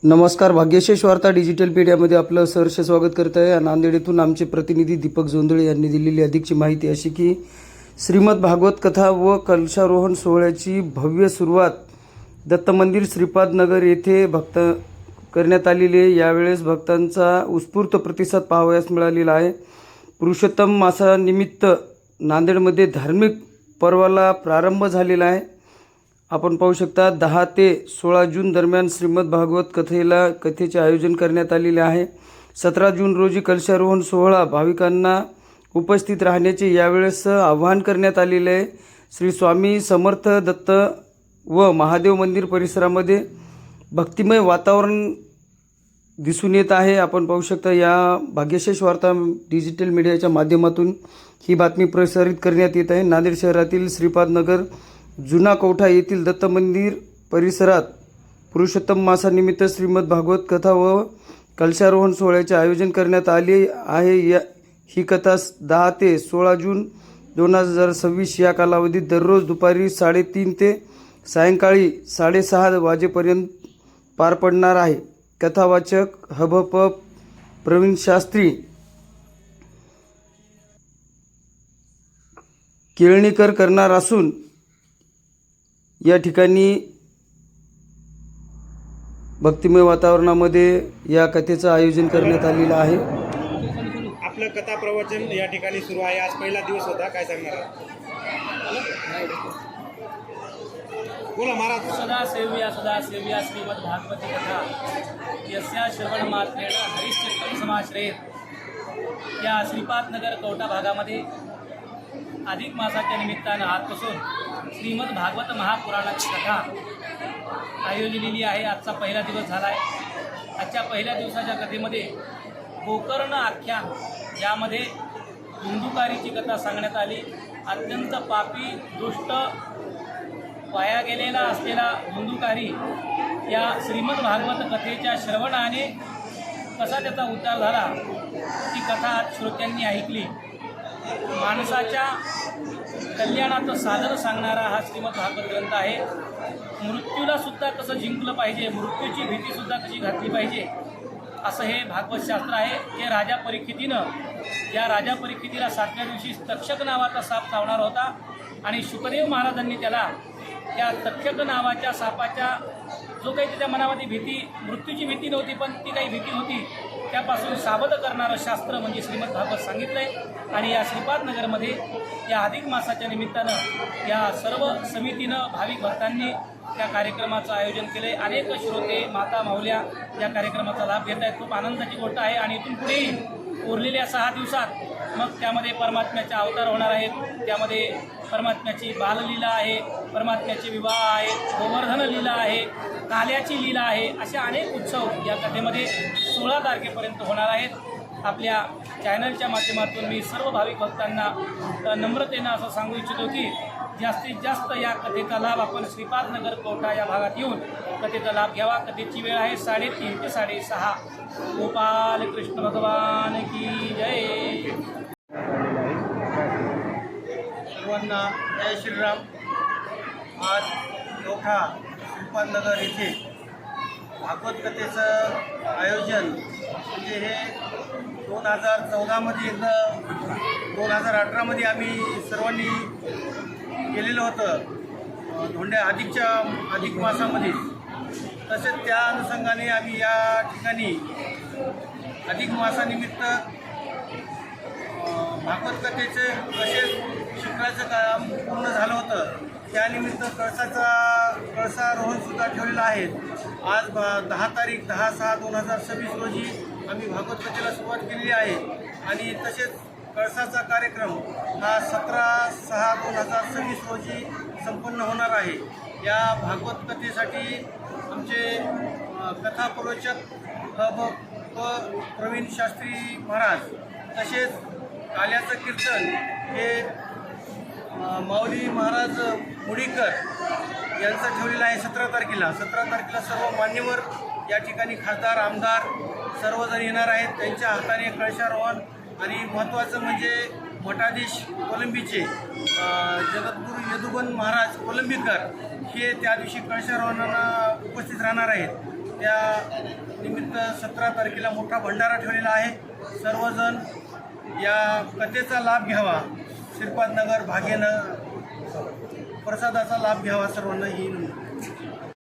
नमस्कार. भाग्यशेष वार्ता डिजिटल मीडियामध्ये आपलं सहर्ष स्वागत करत आहे. नांदेड येथून आमचे प्रतिनिधी दीपक जोंधळे यांनी दिलेली अधिकची माहिती अशी की श्रीमद भागवत कथा व कलशारोहण सोहळ्याची भव्य सुरुवात दत्त मंदिर श्रीपाद नगर येथे करण्यात आलेली आहे. यावेळेस भक्तांचा उत्स्फूर्त प्रतिसाद पाहावयास मिळालेला आहे. पुरुषोत्तम मासानिमित्त नांदेडमध्ये धार्मिक पर्वाला प्रारंभ झालेला आहे. आपण पाहू शकता 10 ते 16 जून दरम्यान श्रीमद भागवत कथेचे आयोजन करण्यात आलेले आहे. 17 जून रोजी कलशारोहण सोहळा भाविकांना उपस्थित राहण्याचे यावेळेस आवाहन करण्यात आलेले आहे. श्री स्वामी समर्थ दत्त व महादेव मंदिर परिसरामध्ये भक्तिमय वातावरण दिसून येत आहे. आपण पाहू शकता या भाग्यशेष वार्ता डिजिटल मीडियाच्या माध्यमातून ही बातमी प्रसारित करण्यात येत आहे. नांदेड शहरातील श्रीपाद नगर जुना कौठा येथील दत्त मंदिर परिसरात पुरुषोत्तम मासानिमित्त श्रीमद भागवत कथा व कलशारोहण सोहळ्याचे आयोजन करण्यात आले आहे. ही कथा 10 ते 16 जून 2026 या कालावधीत दररोज दुपारी 3:30 ते सायंकाळी 6:30 वाजेपर्यंत पार पडणार आहे. कथावाचक हबप प्रवीण शास्त्री केळणीकर करणार असून या ठिकाणी भक्तिमय वातावरणामध्ये या कथेचं आयोजन करण्यात आलेलं आहे. आपलं कथा प्रवचन या ठिकाणी सुरू आहे. आज पहिला दिवस होता, काय सांगणार? बोला महाराज. सदा सेव्या श्रीमद भागवती कथा यस्या श्रवण मात्रेण हरिश्चित्तं समाश्रयेत. या श्रीपाद नगर कौटा भागामध्ये अधिक मासाच्या निमित्तानं आजपासून श्रीमद भागवत महापुराणाची कथा आयोजलेली आहे. आजचा पहिला दिवस झाला आहे. आजच्या पहिल्या दिवसाच्या कथेमध्ये गोकर्ण आख्यान यामध्ये धुंदुकारीची कथा सांगण्यात आली. अत्यंत पापी दुष्ट वाया गेलेला असलेला धुंदुकारी या श्रीमद भागवत कथेच्या श्रवणाने कसा त्याचा उद्धार झाला ती कथा श्रोत्यांनी ऐकली. माणसाच्या कल्याणाचं साधन सांगणारा हा श्रीमद भागवत ग्रंथ आहे. मृत्यूला सुद्धा कसं जिंकलं पाहिजे, मृत्यूची भीतीसुद्धा कशी घातली पाहिजे, असं हे भागवत शास्त्र आहे. जे राजा परीक्षितीला 7व्या दिवशी तक्षक नावाचा साप चावणार होता आणि शुकदेव महाराजांनी त्याला त्या तक्षक नावाच्या सापाच्या जो काही त्याच्या मनामध्ये भीती, मृत्यूची भीती नव्हती पण ती काही भीती होती, त्यापासून सावध करणारं शास्त्र म्हणजे श्रीमद भागवत सांगितलं आहे. आणि या श्रीपाद नगरमध्ये या अधिक मासाच्या निमित्तानं या सर्व समितीनं भाविक भक्तांनी त्या कार्यक्रमाचं आयोजन केलं आहे. अनेक श्रोते माता माऊल्या या कार्यक्रमाचा लाभ घेत आहेत. खूप आनंदाची गोष्ट आहे. आणि इथून पुढेही उरलेल्या 6 दिवसात मग त्यामध्ये परमात्म्याचे अवतार होणार आहेत. त्यामध्ये परमात्म्याची बाललीला आहे, परमात्म्याचे विवाह आहेत, गोवर्धन लीला आहे, काल्याची लीला आहे. असे अनेक उत्सव या कथेमध्ये 16 तारखेपर्यंत होणार आहेत. आपल्या चॅनलच्या माध्यमातून मी सर्व भाविक भक्तांना नम्रतेनं असं सांगू इच्छितो की जास्तीत जास्त या कथेचा लाभ आपण श्रीपाद नगर कौठा या भागात येऊन कथेचा लाभ घ्यावा. कथेची वेळ आहे 3:30 ते 6:30. गोपाल कृष्ण भगवान की जय. सर्वांना जय श्रीराम. आज कौठा श्रीपाद नगर येथे भागवत कथेचं आयोजन म्हणजे हे 2014मध्ये एकदा 2018मध्ये आम्ही सर्वांनी केलेलं होतं अधिक मासामध्ये. तसेच त्या अनुषंगाने आम्ही या ठिकाणी अधिक मासानिमित्त भागवत कथेचे कसे शिकवायचं काम पूर्ण झालं होतं त्यानिमित्त कळसारोहणसुद्धा ठेवलेलं आहे. आज 10 तारीख 10/6/2026 रोजी आम्ही भागवत कथेला सुरुवात केलेली आहे. आणि तसेच कळसाचा कार्यक्रम हा 17/6/2026 रोजी संपन्न होणार आहे. या भागवत कथेसाठी आमचे कथाप्रवचक प्रवीण शास्त्री महाराज तसेच काल्याचं कीर्तन हे माऊली महाराज मुडीकर यांचं ठेवलेलं आहे 17 तारखेला. 17 तारखेला सर्व मान्यवर या ठिकाणी खासदार आमदार सर्वजण येणार आहेत. त्यांच्या हाताने कळशारोहण आणि महत्त्वाचं म्हणजे मठाधीश कोलंबीचे जगद्गुरू यदुबन महाराज कोलंबीकर हे त्या दिवशी कळशारोहणाला उपस्थित राहणार आहेत. त्या निमित्त 17 तारखेला मोठा भंडारा ठेवलेला आहे. सर्वजण या कथेचा लाभ घ्यावा, श्रीपाद नगर भाग्यन प्रसादाचा लाभ घ्यावा सर्वांना ही विनंती.